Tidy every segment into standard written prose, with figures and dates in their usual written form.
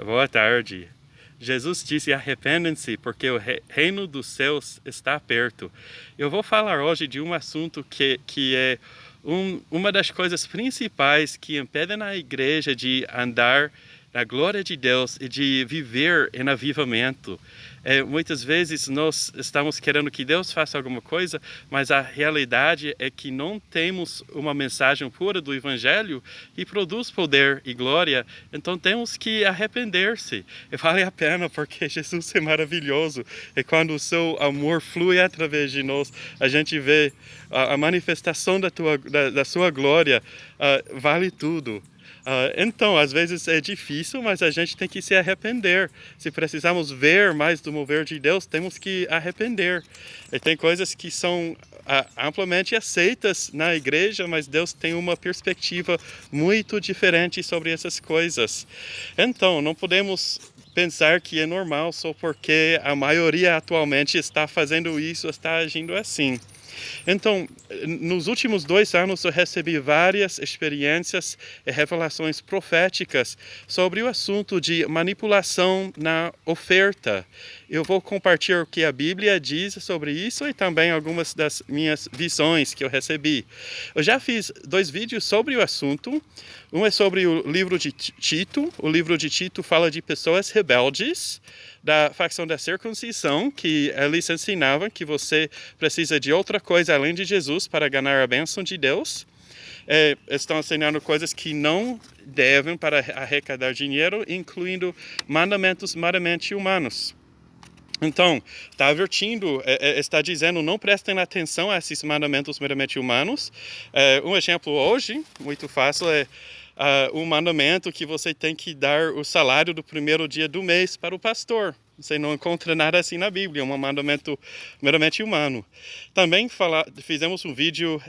Boa tarde. Jesus disse: arrependem-se, porque o reino dos céus está perto. Eu vou falar hoje de um assunto que é uma das coisas principais que impedem a igreja de andar na glória de Deus e de viver em avivamento. Muitas vezes nós estamos querendo que Deus faça alguma coisa, mas a realidade é que não temos uma mensagem pura do Evangelho que produz poder e glória, então temos que arrepender-se. E vale a pena, porque Jesus é maravilhoso, e quando o seu amor flui através de nós, a gente vê a manifestação da sua glória, vale tudo. Então, às vezes é difícil, mas a gente tem que se arrepender. Se precisamos ver mais do mover de Deus, temos que arrepender. E tem coisas que são amplamente aceitas na igreja, mas Deus tem uma perspectiva muito diferente sobre essas coisas. Então, não podemos pensar que é normal só porque a maioria atualmente está fazendo isso, está agindo assim. Então, nos últimos 2 anos eu recebi várias experiências e revelações proféticas sobre o assunto de manipulação na oferta. Eu vou compartilhar o que a Bíblia diz sobre isso e também algumas das minhas visões que eu recebi. Eu já fiz 2 vídeos sobre o assunto. Um é sobre o livro de Tito. O livro de Tito fala de pessoas rebeldes da facção da circuncisão, que eles ensinavam que você precisa de outra coisa além de Jesus para ganhar a bênção de Deus. Estão ensinando coisas que não devem para arrecadar dinheiro, incluindo mandamentos meramente humanos. Então, está advertindo, está dizendo, não prestem atenção a esses mandamentos meramente humanos. Um exemplo hoje, muito fácil, é um mandamento que você tem que dar o salário do primeiro dia do mês para o pastor. Você não encontra nada assim na Bíblia, é um mandamento meramente humano. Também fizemos um vídeo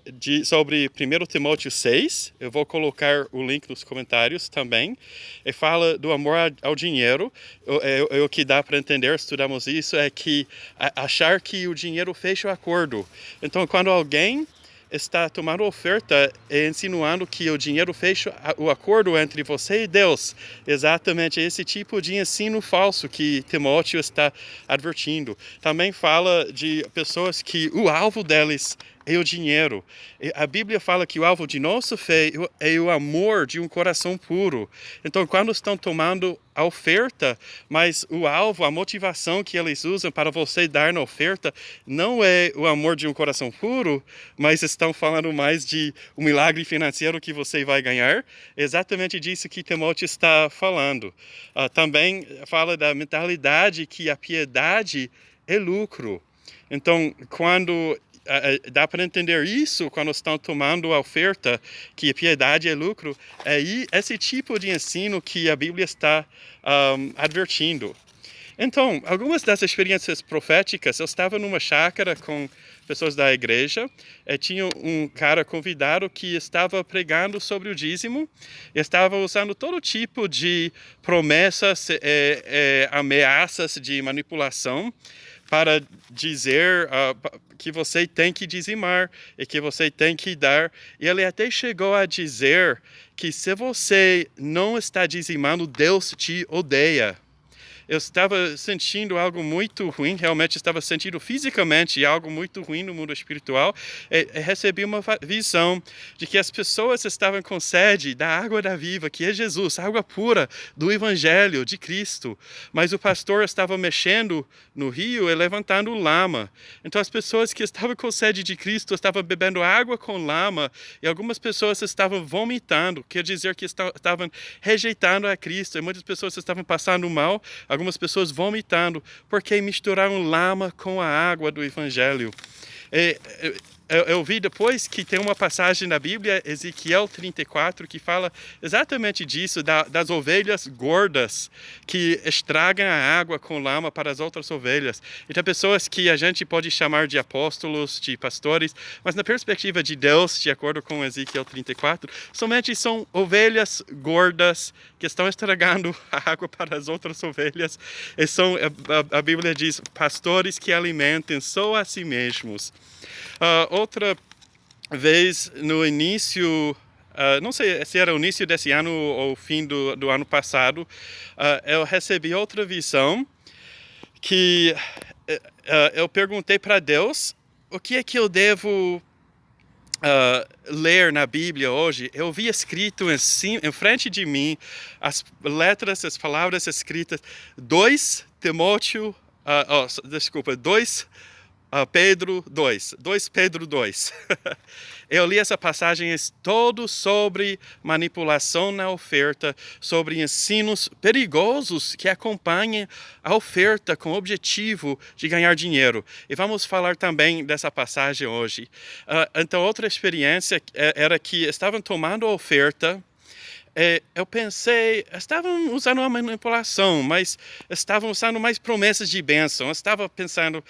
sobre 1 Timóteo 6, eu vou colocar o link nos comentários também, e fala do amor ao dinheiro. O que dá para entender, estudamos isso, é que achar que o dinheiro fecha o acordo. Então, quando alguém está tomando oferta e insinuando que o dinheiro fecha o acordo entre você e Deus. Exatamente esse tipo de ensino falso que Timóteo está advertindo. Também fala de pessoas que o alvo deles é o dinheiro. A Bíblia fala que o alvo de nossa fé é o amor de um coração puro. Então, quando estão tomando a oferta, mas o alvo, a motivação que eles usam para você dar na oferta não é o amor de um coração puro, mas estão falando mais de um milagre financeiro que você vai ganhar. É exatamente disso que Timóteo está falando. Também fala da mentalidade que a piedade é lucro. Então, quando dá para entender isso quando estão tomando a oferta, que a piedade é lucro, é esse tipo de ensino que a Bíblia está advertindo. Então, algumas das experiências proféticas, eu estava numa chácara com pessoas da igreja, tinha um cara convidado que estava pregando sobre o dízimo, e estava usando todo tipo de promessas, ameaças de manipulação, para dizer que você tem que dizimar e que você tem que dar. E ele até chegou a dizer que se você não está dizimando, Deus te odeia. Eu estava sentindo algo muito ruim, realmente estava sentindo fisicamente algo muito ruim no mundo espiritual. Recebi uma visão de que as pessoas estavam com sede da água da vida, que é Jesus, a água pura do Evangelho de Cristo. Mas o pastor estava mexendo no rio e levantando lama. Então as pessoas que estavam com sede de Cristo estavam bebendo água com lama, e algumas pessoas estavam vomitando, quer dizer que estavam rejeitando a Cristo, e muitas pessoas estavam passando mal, algumas pessoas vomitando, porque misturaram lama com a água do Evangelho. Eu vi depois que tem uma passagem na Bíblia, Ezequiel 34, que fala exatamente disso, das ovelhas gordas que estragam a água com lama para as outras ovelhas. Então, pessoas que a gente pode chamar de apóstolos, de pastores, mas na perspectiva de Deus, de acordo com Ezequiel 34, somente são ovelhas gordas que estão estragando a água para as outras ovelhas. E a Bíblia diz, pastores que alimentem só a si mesmos. Outra vez, no início não sei se era o início desse ano ou o fim do ano passado, eu recebi outra visão que eu perguntei para Deus o que é que eu devo ler na Bíblia hoje. Eu vi escrito em frente de mim as letras, as palavras escritas 2 Timóteo, desculpa, 2 Pedro 2, 2 Pedro 2. Eu li essa passagem todo sobre manipulação na oferta, sobre ensinos perigosos que acompanham a oferta com o objetivo de ganhar dinheiro. E vamos falar também dessa passagem hoje. Então, outra experiência era que estavam tomando a oferta. Eu pensei, estavam usando uma manipulação, mas estavam usando mais promessas de bênção. Eu estava pensando,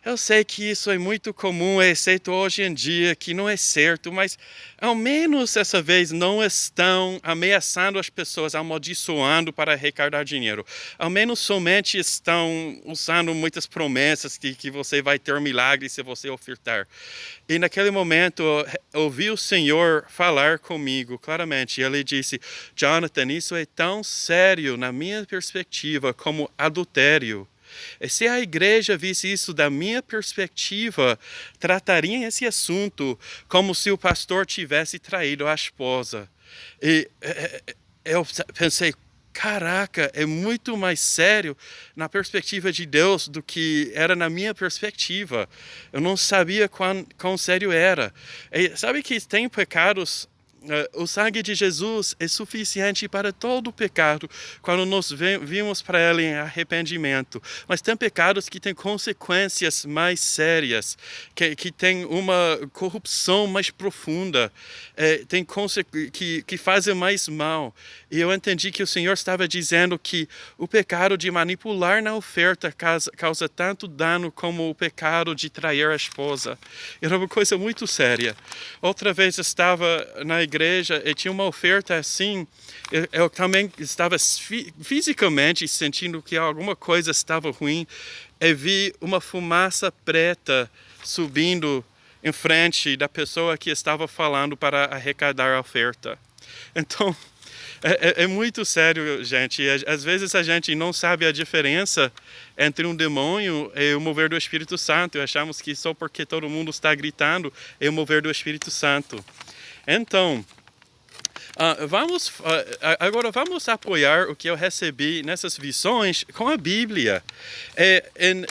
eu sei que isso é muito comum, exceto hoje em dia, que não é certo, mas ao menos essa vez não estão ameaçando as pessoas, amaldiçoando para arrecadar dinheiro. Ao menos somente estão usando muitas promessas que você vai ter um milagre se você ofertar. E naquele momento eu ouvi o Senhor falar comigo claramente. Ele disse, Jonathan, isso é tão sério na minha perspectiva como adultério. E se a igreja visse isso da minha perspectiva, trataria esse assunto como se o pastor tivesse traído a esposa. E eu pensei, caraca, é muito mais sério na perspectiva de Deus do que era na minha perspectiva. Eu não sabia quão sério era. E sabe que tem pecados. O sangue de Jesus é suficiente para todo o pecado quando nós vimos para ele em arrependimento. Mas tem pecados que têm consequências mais sérias, que têm uma corrupção mais profunda, que fazem mais mal. E eu entendi que o Senhor estava dizendo que o pecado de manipular na oferta causa tanto dano como o pecado de trair a esposa. Era uma coisa muito séria. Outra vez estava na igreja e tinha uma oferta assim. Eu também estava fisicamente sentindo que alguma coisa estava ruim. E vi uma fumaça preta subindo em frente da pessoa que estava falando para arrecadar a oferta. Então, é muito sério, gente. Às vezes a gente não sabe a diferença entre um demônio e o mover do Espírito Santo. Achamos que só porque todo mundo está gritando é o mover do Espírito Santo. Então, agora vamos apoiar o que eu recebi nessas visões com a Bíblia. Em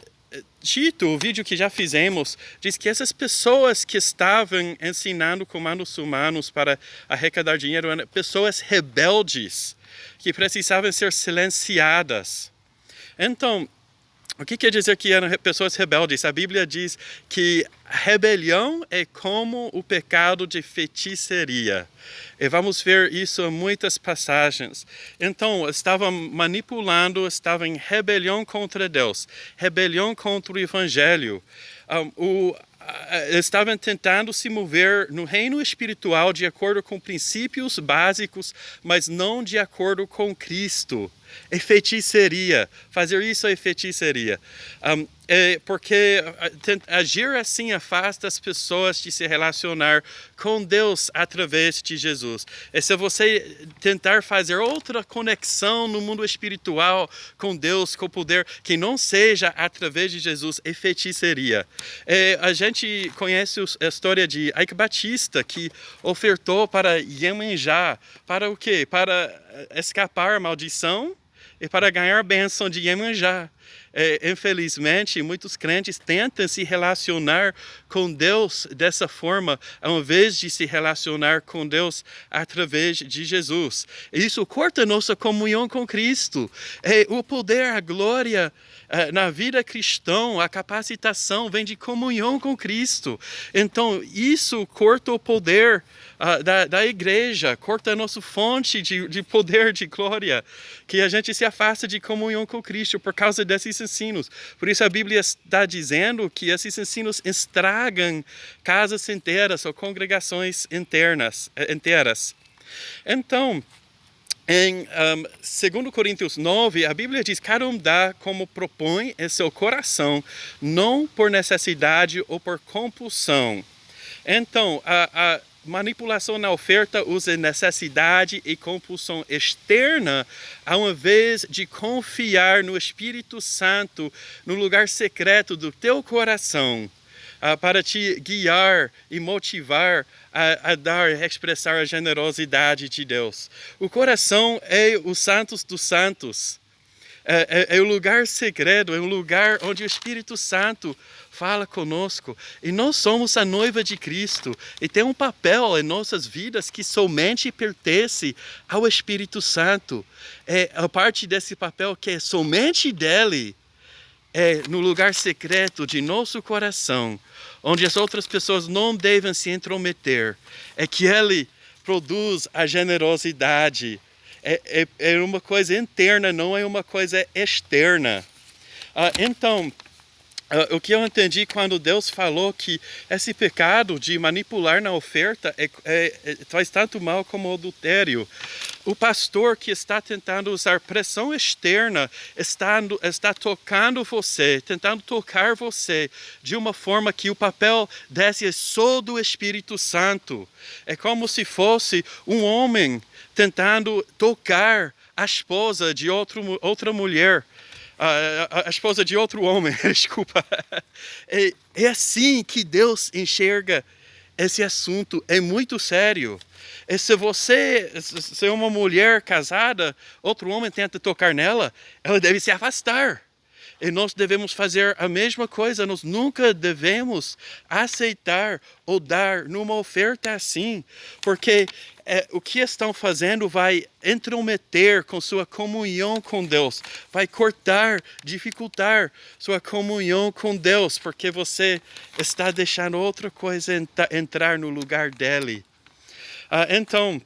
Tito, o vídeo que já fizemos, diz que essas pessoas que estavam ensinando comandos humanos para arrecadar dinheiro eram pessoas rebeldes, que precisavam ser silenciadas. Então, o que quer dizer que eram pessoas rebeldes? A Bíblia diz que rebelião é como o pecado de feitiçaria. E vamos ver isso em muitas passagens. Então, estavam manipulando, estavam em rebelião contra Deus, rebelião contra o Evangelho. Estavam tentando se mover no reino espiritual de acordo com princípios básicos, mas não de acordo com Cristo. É feitiçaria. Fazer isso é feitiçaria. Porque agir assim afasta as pessoas de se relacionar com Deus através de Jesus. E se você tentar fazer outra conexão no mundo espiritual com Deus, com o poder, que não seja através de Jesus, é feitiçaria. A gente conhece a história de Ike Batista, que ofertou para Iemanjá. Para o quê? Para escapar a maldição e para ganhar a bênção de Iemanjá. Infelizmente, muitos crentes tentam se relacionar com Deus dessa forma, ao invés de se relacionar com Deus através de Jesus. Isso corta nossa comunhão com Cristo. O poder, a glória na vida cristã, a capacitação vem de comunhão com Cristo. Então, isso corta o poder da igreja, corta a nossa fonte de poder, de glória, que a gente se afasta de comunhão com Cristo por causa desses ensinos. Por isso a Bíblia está dizendo que esses ensinos estragam casas inteiras ou congregações inteiras. Então, em 2 Coríntios 9, a Bíblia diz: cada um dá como propõe em seu coração, não por necessidade ou por compulsão. Então, manipulação na oferta usa necessidade e compulsão externa, ao invés de confiar no Espírito Santo, no lugar secreto do teu coração, para te guiar e motivar a dar e expressar a generosidade de Deus. O coração é os santos dos santos. É o lugar segredo, é um lugar onde o Espírito Santo fala conosco. E nós somos a noiva de Cristo. E tem um papel em nossas vidas que somente pertence ao Espírito Santo. É a parte desse papel que é somente dele. É no lugar secreto de nosso coração, onde as outras pessoas não devem se intrometer. É que ele produz a generosidade. É uma coisa interna, não é uma coisa externa. Então, o que eu entendi quando Deus falou que esse pecado de manipular na oferta faz tanto mal como o adultério. O pastor que está tentando usar pressão externa está tocando você, tentando tocar você de uma forma que o papel desse é só do Espírito Santo. É como se fosse um homem tentando tocar a esposa de outra mulher. A esposa de outro homem, desculpa. É assim que Deus enxerga esse assunto, é muito sério. E se é uma mulher casada, outro homem tenta tocar nela, ela deve se afastar. E nós devemos fazer a mesma coisa, nós nunca devemos aceitar ou dar numa oferta assim, porque o que estão fazendo vai intrometer com sua comunhão com Deus, vai cortar, dificultar sua comunhão com Deus, porque você está deixando outra coisa entrar no lugar dele. Então,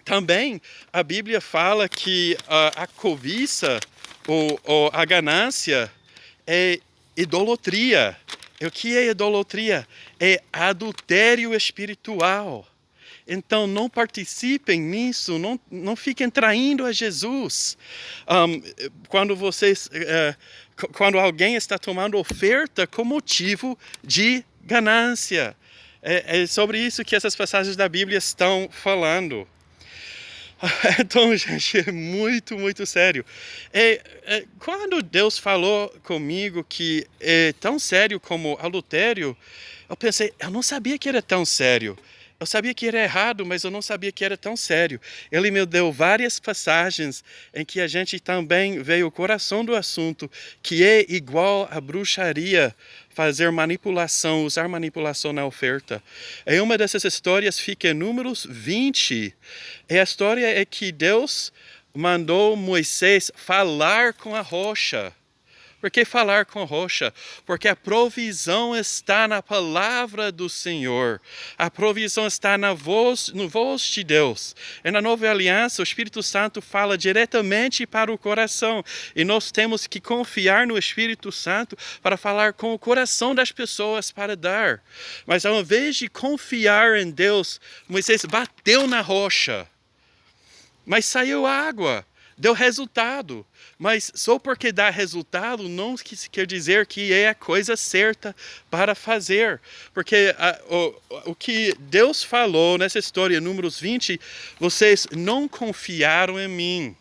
também a Bíblia fala que a cobiça, ou a ganância é idolatria. E o que é idolatria? É adultério espiritual. Então não participem nisso, não fiquem traindo a Jesus. Quando alguém está tomando oferta com motivo de ganância. É sobre isso que essas passagens da Bíblia estão falando. Então, gente, é muito, muito sério. Quando Deus falou comigo que é tão sério como adultério, eu pensei, eu não sabia que era tão sério. Eu sabia que era errado, mas eu não sabia que era tão sério. Ele me deu várias passagens em que a gente também vê o coração do assunto, que é igual à bruxaria, fazer manipulação, usar manipulação na oferta. E uma dessas histórias fica em Números 20. E a história é que Deus mandou Moisés falar com a rocha. Por que falar com a rocha? Porque a provisão está na palavra do Senhor. A provisão está no voz de Deus. E na Nova Aliança, o Espírito Santo fala diretamente para o coração. E nós temos que confiar no Espírito Santo para falar com o coração das pessoas para dar. Mas ao invés de confiar em Deus, Moisés bateu na rocha. Mas saiu água. Deu resultado, mas só porque dá resultado não quer dizer que é a coisa certa para fazer. Porque o que Deus falou nessa história, Números 20, vocês não confiaram em mim.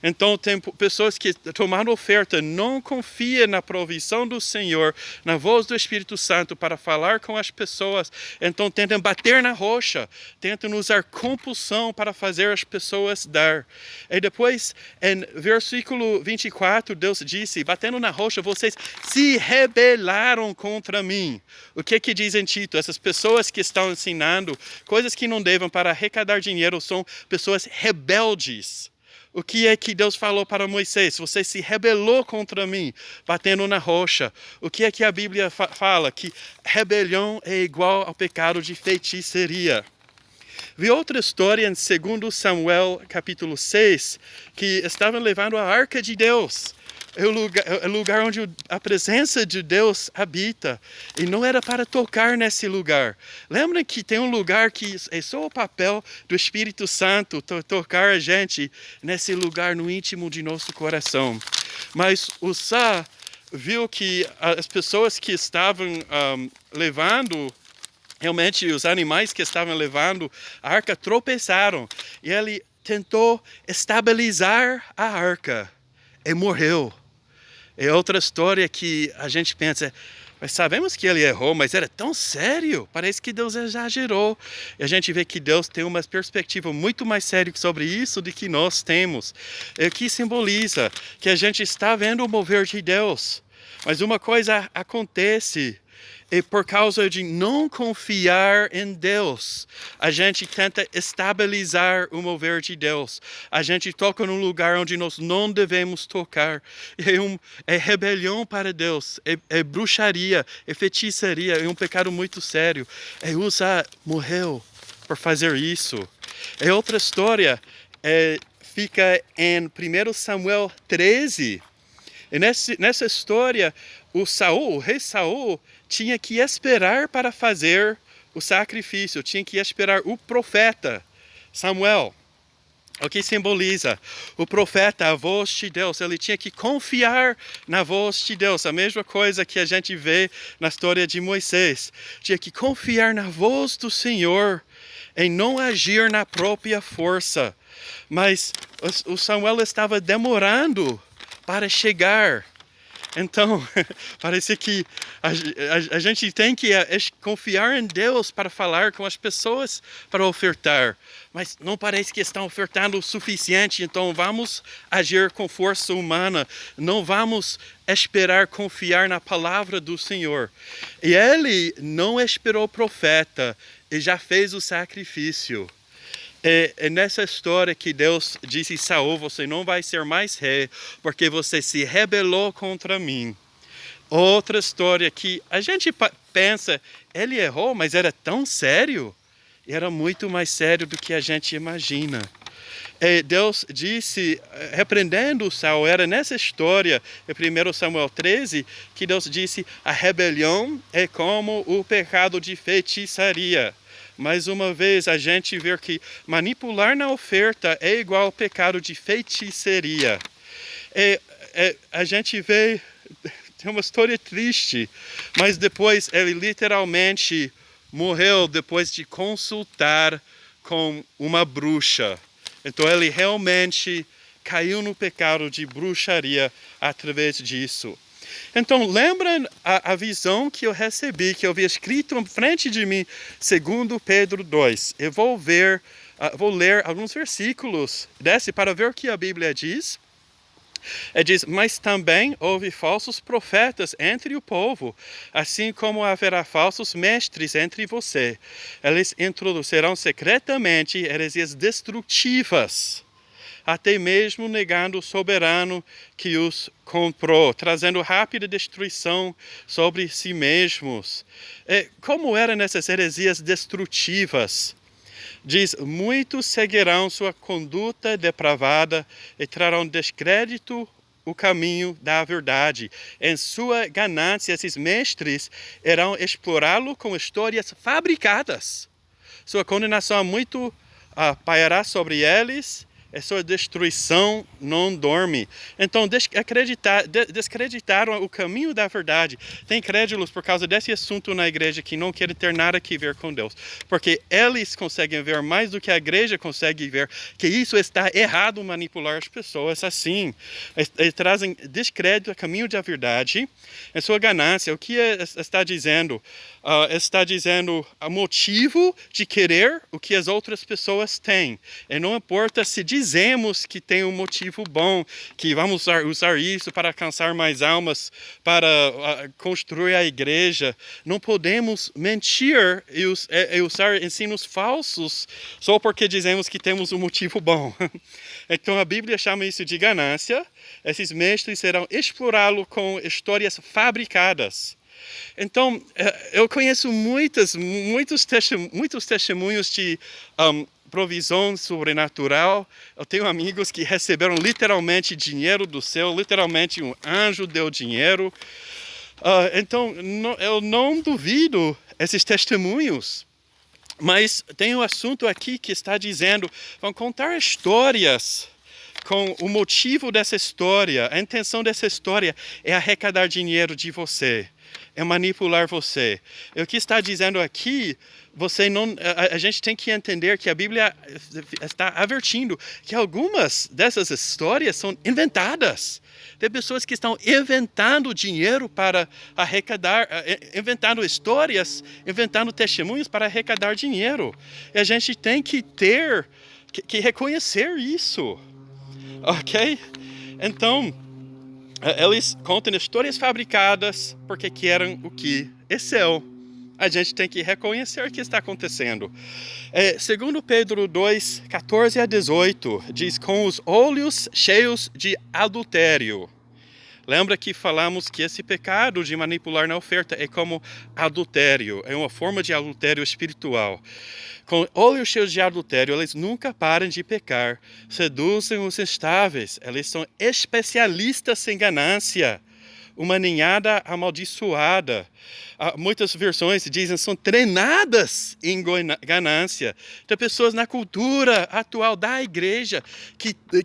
Então tem pessoas que tomaram oferta, não confiam na provisão do Senhor, na voz do Espírito Santo para falar com as pessoas. Então tentam bater na rocha, tentam usar compulsão para fazer as pessoas dar. E depois, em versículo 24, Deus disse, batendo na rocha, vocês se rebelaram contra mim. O que diz em Tito? Essas pessoas que estão ensinando coisas que não devem para arrecadar dinheiro são pessoas rebeldes. O que é que Deus falou para Moisés? Você se rebelou contra mim, batendo na rocha. O que é que a Bíblia fala? Que rebelião é igual ao pecado de feitiçaria. Vi outra história em 2 Samuel, capítulo 6, que estavam levando a arca de Deus. É o lugar onde a presença de Deus habita. E não era para tocar nesse lugar. Lembra que tem um lugar que é só o papel do Espírito Santo tocar a gente nesse lugar no íntimo de nosso coração. Mas o Sá viu que as pessoas que estavam levando realmente os animais que estavam levando a arca tropeçaram. E ele tentou estabilizar a arca e morreu. É outra história que a gente pensa, mas sabemos que ele errou, mas era tão sério, parece que Deus exagerou. E a gente vê que Deus tem uma perspectiva muito mais séria sobre isso do que nós temos. O que simboliza que a gente está vendo o mover de Deus. Mas uma coisa acontece, e por causa de não confiar em Deus, a gente tenta estabilizar o mover de Deus. A gente toca num lugar onde nós não devemos tocar. É rebelião para Deus, é bruxaria, é feitiçaria, é um pecado muito sério. E Uza morreu por fazer isso. É outra história, fica em 1 Samuel 13. E nessa história, o rei Saul, tinha que esperar para fazer o sacrifício, tinha que esperar o profeta Samuel. O que simboliza? O profeta, a voz de Deus, ele tinha que confiar na voz de Deus. A mesma coisa que a gente vê na história de Moisés. Tinha que confiar na voz do Senhor e não agir na própria força. Mas o Samuel estava demorando para chegar. Então, parece que a gente tem que confiar em Deus para falar com as pessoas, para ofertar. Mas não parece que estão ofertando o suficiente, então vamos agir com força humana. Não vamos esperar confiar na palavra do Senhor. E ele não esperou o profeta e já fez o sacrifício. É nessa história que Deus disse a Saul, você não vai ser mais rei, porque você se rebelou contra mim. Outra história que a gente pensa, ele errou, mas era tão sério. Era muito mais sério do que a gente imagina. Deus disse, repreendendo Saul, era nessa história, em 1 Samuel 13, que Deus disse, a rebelião é como o pecado de feitiçaria. Mais uma vez, a gente vê que manipular na oferta é igual ao pecado de feitiçaria. A gente vê, tem uma história triste, mas depois ele literalmente morreu depois de consultar com uma bruxa. Então ele realmente caiu no pecado de bruxaria através disso. Então, lembram a visão que eu recebi, que eu vi escrito em frente de mim, segundo Pedro 2. Eu vou ler alguns versículos desse para ver o que a Bíblia diz. Diz, mas também houve falsos profetas entre o povo, assim como haverá falsos mestres entre você. Eles introduzirão secretamente heresias destrutivas, até mesmo negando o soberano que os comprou, trazendo rápida destruição sobre si mesmos. Como eram essas heresias destrutivas? Diz, muitos seguirão sua conduta depravada e trarão descrédito o caminho da verdade. Em sua ganância, esses mestres irão explorá-lo com histórias fabricadas. Sua condenação muito pairá sobre eles, e sua destruição não dorme. Então, descreditaram o caminho da verdade. Tem crédulos por causa desse assunto na igreja que não querem ter nada a ver com Deus. Porque eles conseguem ver mais do que a igreja consegue ver, que isso está errado, manipular as pessoas assim. Eles trazem descrédito ao caminho da verdade. Em sua ganância, o que está dizendo? Está dizendo o motivo de querer o que as outras pessoas têm. E não importa se dizemos que tem um motivo bom, que vamos usar isso para alcançar mais almas, para construir a igreja. Não podemos mentir e usar ensinos falsos só porque dizemos que temos um motivo bom. Então a Bíblia chama isso de ganância. Esses mestres serão explorá-lo com histórias fabricadas. Então, eu conheço muitos testemunhos de provisão sobrenatural. Eu tenho amigos que receberam literalmente dinheiro do céu, literalmente um anjo deu dinheiro. Então, eu não duvido esses testemunhos. Mas tem um assunto aqui que está dizendo, vão contar histórias com o motivo dessa história. A intenção dessa história é arrecadar dinheiro de você. é manipular você. O que está dizendo aqui, a gente tem que entender que a Bíblia está advertindo que algumas dessas histórias são inventadas. Tem pessoas que estão inventando dinheiro para arrecadar, inventando histórias, inventando testemunhos para arrecadar dinheiro. E a gente tem que que reconhecer isso. Ok? Então, eles contam histórias fabricadas porque querem o que é seu. A gente tem que reconhecer o que está acontecendo. Segundo Pedro 2, 14 a 18, diz: com os olhos cheios de adultério. Lembra que falamos que esse pecado de manipular na oferta é como adultério, é uma forma de adultério espiritual. Com olhos cheios de adultério, eles nunca param de pecar, seduzem os instáveis, eles são especialistas em ganância, uma ninhada amaldiçoada. Muitas versões dizem são treinadas em ganância. Tem pessoas na cultura atual da igreja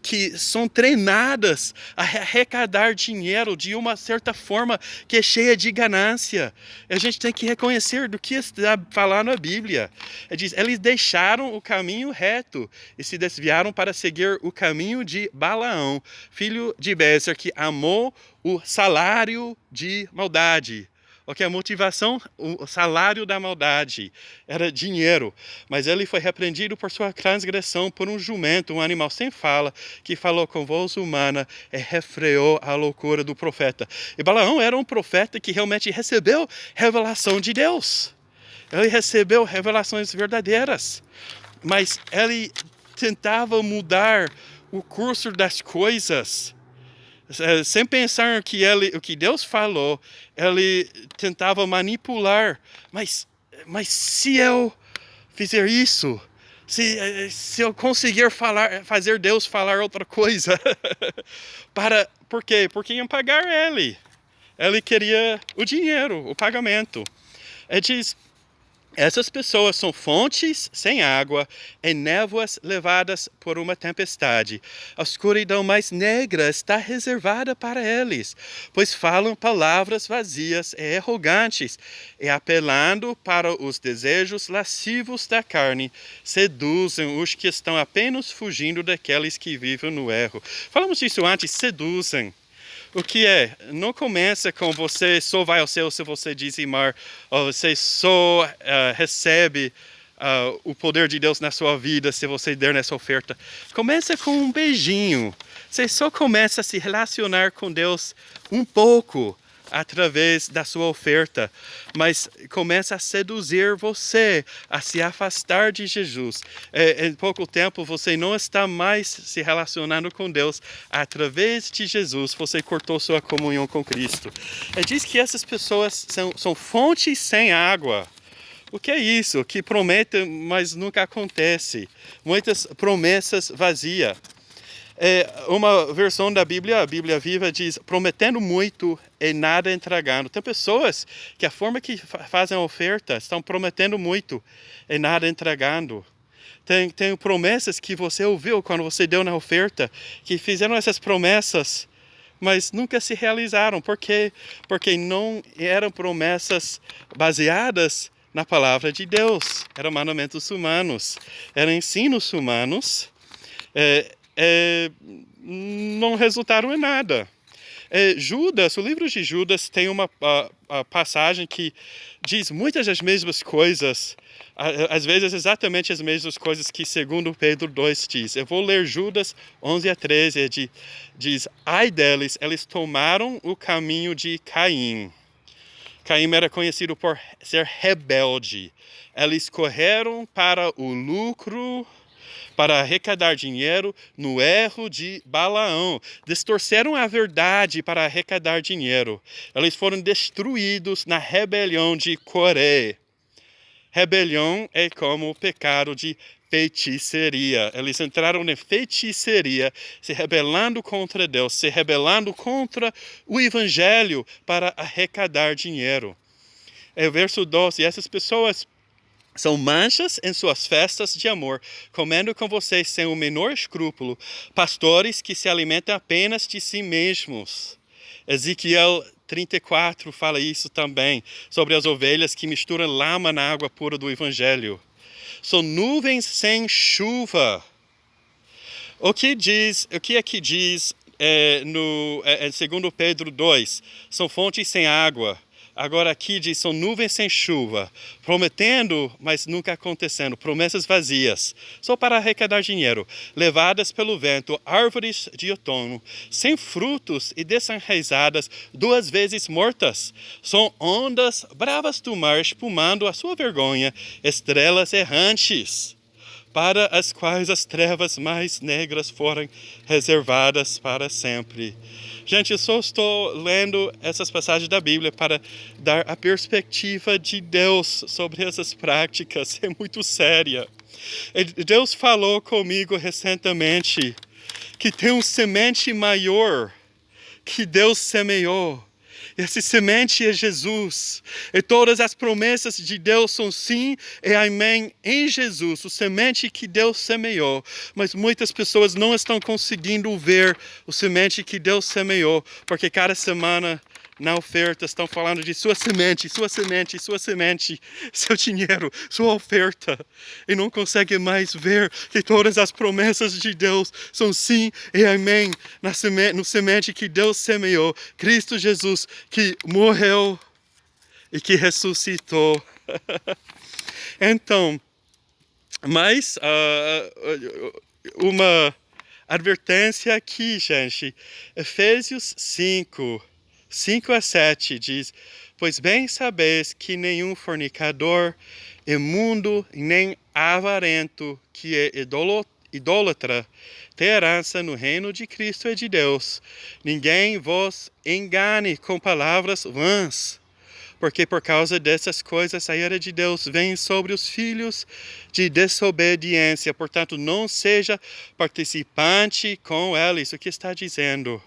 que são treinadas a arrecadar dinheiro de uma certa forma que é cheia de ganância. A gente tem que reconhecer do que está falando a Bíblia. Eles deixaram o caminho reto e se desviaram para seguir o caminho de Balaão, filho de Bezer, que amou o salário de maldade. Ok, a motivação, o salário da maldade era dinheiro, mas ele foi repreendido por sua transgressão por um jumento, um animal sem fala, que falou com voz humana e refreou a loucura do profeta. E Balaão era um profeta que realmente recebeu revelação de Deus. Ele recebeu revelações verdadeiras, mas ele tentava mudar o curso das coisas. Sem pensar o que Deus falou, ele tentava manipular. Mas se eu fizer isso, se eu conseguir fazer Deus falar outra coisa, por quê? Porque iam pagar ele. Ele queria o dinheiro, o pagamento. Ele diz: essas pessoas são fontes sem água e névoas levadas por uma tempestade. A escuridão mais negra está reservada para eles, pois falam palavras vazias e arrogantes, e apelando para os desejos lascivos da carne, seduzem os que estão apenas fugindo daqueles que vivem no erro. Falamos disso antes, seduzem. O que é? Não começa com você só vai ao céu se você dizimar, ou você só recebe o poder de Deus na sua vida se você der nessa oferta. Começa com um beijinho. Você só começa a se relacionar com Deus um pouco através da sua oferta, mas começa a seduzir você, a se afastar de Jesus. Em pouco tempo você não está mais se relacionando com Deus. Através de Jesus você cortou sua comunhão com Cristo. Diz que essas pessoas são fontes sem água. O que é isso? Que prometem, mas nunca acontece. Muitas promessas vazias. Uma versão da Bíblia, a Bíblia Viva, diz: prometendo muito e nada entregando. Tem pessoas que a forma que fazem a oferta estão prometendo muito e nada entregando. Tem promessas que você ouviu quando você deu na oferta, que fizeram essas promessas, mas nunca se realizaram. Por quê? Porque não eram promessas baseadas na palavra de Deus. Eram mandamentos humanos, eram ensinos humanos. Não resultaram em nada. Judas, o livro de Judas tem uma passagem que diz muitas das mesmas coisas, às vezes exatamente as mesmas coisas que segundo Pedro 2 diz. Eu vou ler Judas 11 a 13, diz: ai deles, eles tomaram o caminho de Caim. Caim era conhecido por ser rebelde. Eles correram para o lucro, para arrecadar dinheiro, no erro de Balaão. Distorceram a verdade para arrecadar dinheiro. Eles foram destruídos na rebelião de Coré. Rebelião é como o pecado de feitiçaria. Eles entraram na feitiçaria, se rebelando contra Deus, se rebelando contra o Evangelho para arrecadar dinheiro. Verso 12, essas pessoas são manchas em suas festas de amor, comendo com vocês sem o menor escrúpulo, pastores que se alimentam apenas de si mesmos. Ezequiel 34 fala isso também, sobre as ovelhas que misturam lama na água pura do Evangelho. São nuvens sem chuva. O que aqui diz em 2 Pedro 2? São fontes sem água. Agora aqui diz, são nuvens sem chuva, prometendo, mas nunca acontecendo, promessas vazias, só para arrecadar dinheiro, levadas pelo vento, árvores de outono, sem frutos e desenraizadas, 2 vezes mortas. São ondas bravas do mar espumando a sua vergonha, estrelas errantes, para as quais as trevas mais negras foram reservadas para sempre. Gente, eu só estou lendo essas passagens da Bíblia para dar a perspectiva de Deus sobre essas práticas. É muito séria. Deus falou comigo recentemente que tem um semente maior que Deus semeou. Essa semente é Jesus. E todas as promessas de Deus são sim e amém em Jesus, o semente que Deus semeou. Mas muitas pessoas não estão conseguindo ver o semente que Deus semeou, porque cada semana na oferta estão falando de sua semente, sua semente, sua semente, seu dinheiro, sua oferta. E não conseguem mais ver que todas as promessas de Deus são sim e amém no semente que Deus semeou. Cristo Jesus, que morreu e que ressuscitou. Então, mais uma advertência aqui, gente. Efésios 5:5-7 diz: pois bem sabeis que nenhum fornicador, imundo, nem avarento, que é idólatra, tem herança no reino de Cristo e de Deus. Ninguém vos engane com palavras vãs, porque por causa dessas coisas a ira de Deus vem sobre os filhos de desobediência. Portanto, não seja participante com eles. O que está dizendo?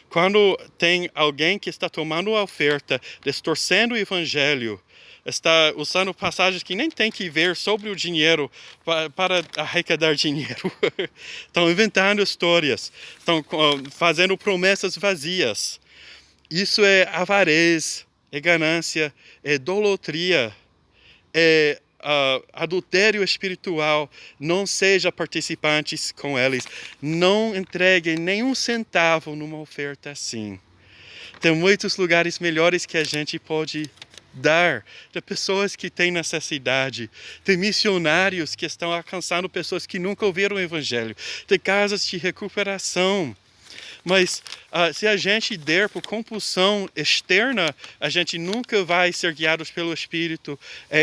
Quando tem alguém que está tomando a oferta, distorcendo o evangelho, está usando passagens que nem tem que ver sobre o dinheiro para arrecadar dinheiro. Estão inventando histórias, estão fazendo promessas vazias. Isso é avarez, é ganância, é idolatria, é adultério espiritual. Não seja participantes com eles. Não entreguem nenhum centavo numa oferta assim. Tem muitos lugares melhores que a gente pode dar, de pessoas que têm necessidade, tem missionários que estão alcançando pessoas que nunca ouviram o evangelho, tem casas de recuperação. Mas se a gente der por compulsão externa, a gente nunca vai ser guiados pelo Espírito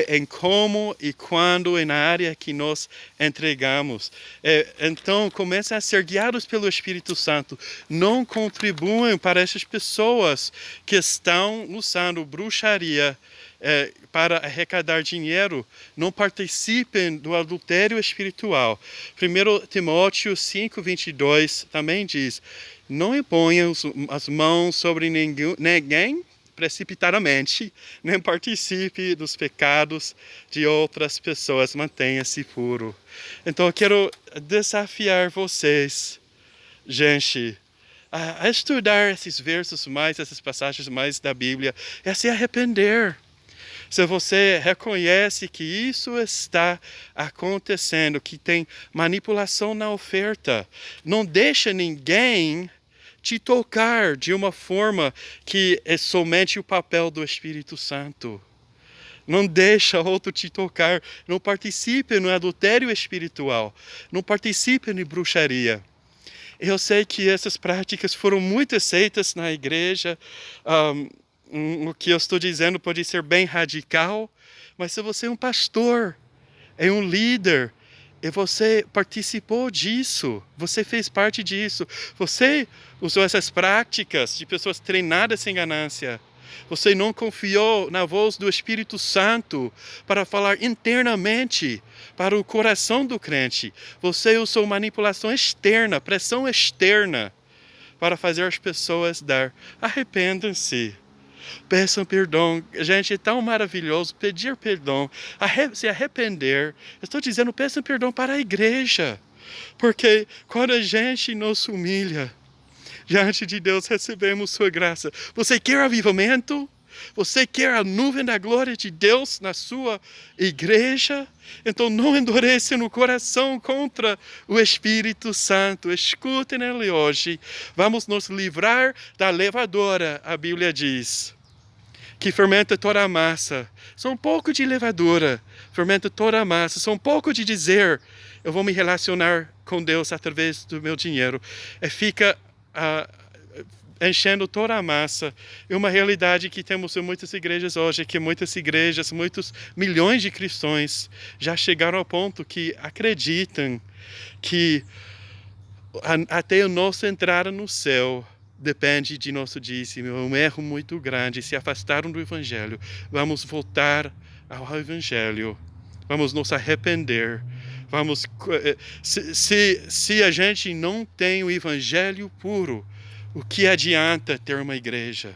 em como e quando e na área que nós entregamos. Então, comecem a ser guiados pelo Espírito Santo. Não contribuem para essas pessoas que estão usando bruxaria para arrecadar dinheiro. Não participem do adultério espiritual. 1 Timóteo 5:22 também diz: não imponham as mãos sobre ninguém precipitadamente, nem participe dos pecados de outras pessoas, mantenha-se puro. Então eu quero desafiar vocês, gente, a estudar esses versos mais, essas passagens mais da Bíblia, e a se arrepender. Se você reconhece que isso está acontecendo, que tem manipulação na oferta, não deixa ninguém te tocar de uma forma que é somente o papel do Espírito Santo. Não deixa outro te tocar. Não participe no adultério espiritual. Não participe em bruxaria. Eu sei que essas práticas foram muito aceitas na igreja. O que eu estou dizendo pode ser bem radical, mas se você é um pastor, é um líder, e você participou disso, você fez parte disso, você usou essas práticas de pessoas treinadas em ganância, você não confiou na voz do Espírito Santo para falar internamente para o coração do crente, você usou manipulação externa, pressão externa para fazer as pessoas dar. Arrependam-se. Peçam perdão. Gente, é tão maravilhoso pedir perdão, se arrepender. Estou dizendo, peçam perdão para a igreja. Porque quando a gente nos humilha diante de Deus recebemos sua graça. Você quer avivamento? Você quer a nuvem da glória de Deus na sua igreja? Então não endurece no coração contra o Espírito Santo. Escutem ele hoje. Vamos nos livrar da levadura, a Bíblia diz, que fermenta toda a massa. Só um pouco de levadura fermenta toda a massa. Só um pouco de dizer, eu vou me relacionar com Deus através do meu dinheiro. E fica enchendo toda a massa. É uma realidade que temos em muitas igrejas hoje, que muitas igrejas, muitos milhões de cristãos já chegaram ao ponto que acreditam que até a nossa entrada no céu depende de nosso dízimo. É um erro muito grande. Se afastaram do Evangelho. Vamos voltar ao Evangelho. Vamos nos arrepender. Vamos, se a gente não tem o Evangelho puro, o que adianta ter uma igreja?